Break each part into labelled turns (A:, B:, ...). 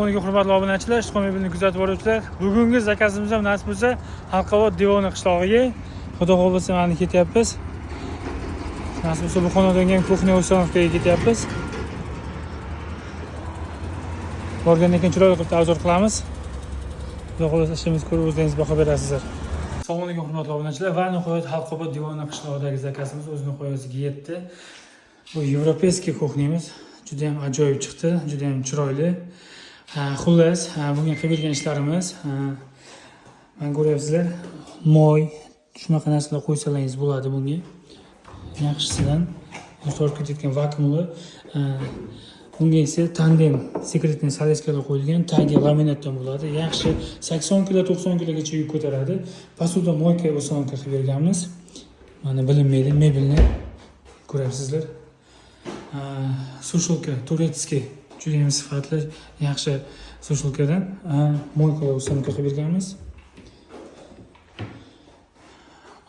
A: Assalomu alaykum hurmatli obunachilar, Ishqon mobilni kuzatib boruvchilar. Bugungi zakazimiz ham nasib bo'lsa Halqavod Devoni qishlog'iga, Xudo xolasa mana ketyapmiz. Nasib bo'lsa bu xonadonga ham kuxnya O'sanovkaga ketyapmiz. Borgandan keyin chiroyli qilib tavzor qilamiz. Xudo xolasa ishimiz ko'rib o'zingiz baho berasizlar. Assalomu alaykum hurmatli obunachilar. Va nihoyat Halqavod Devoni qishlog'idagi zakazimiz o'z nihoyasiga yetdi. Bu yevropeyskiy kuxnyamiz. Juda ham ajoyib chiqdi, juda ham chiroyli. Xullas, bunga qilgan ishlarimiz, mana ko'ryapsizlar, moy, shunaqa narsalar qo'ysalaringiz bo'ladi bunga. Yaxshisidan o'sib ketgan vakuumli. Bunga esa tandem sekretniy saleskalar qo'yilgan, tagi laminatdan bo'ladi. Yaxshi 80 kg, 90 kg gacha yuk ko'taradi. Pasuda moyka O'sanovka qilib berganmiz. Mana bilinmaydi, mebelni ko'ryapsizlar. Sushilka turetskiy juda ham sifatli, yaxshi sushilkadan moykalar O'sanovka qilib berganmiz.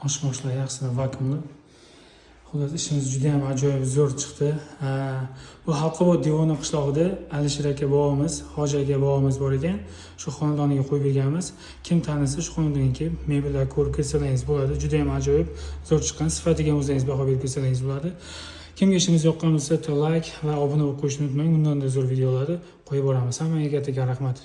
A: Oshmoshlar yaxshisidan vakuumli. Xullas ishimiz juda ham ajoyib zo'r chiqdi. Bu Halqavod Devoni qishlog'ida Alisher aka bobomiz, Hoji aka bobomiz bor ekan. Shu xonadoniga qo'yib berganmiz. Kim tanisa shu xonadonga kelib mebellar ko'rib kelsalaringiz bo'ladi. Juda ham ajoyib zo'r chiqqan. Sifatiga o'zingiz baho berib kelsalaringiz bo'ladi. Kimga ishimiz yoqqan bo'lsa, like va obuna bo'lib qo'yishni unutmang. Bundan da zo'r videolarni qo'yib boramiz. Hammaga katta rahmat.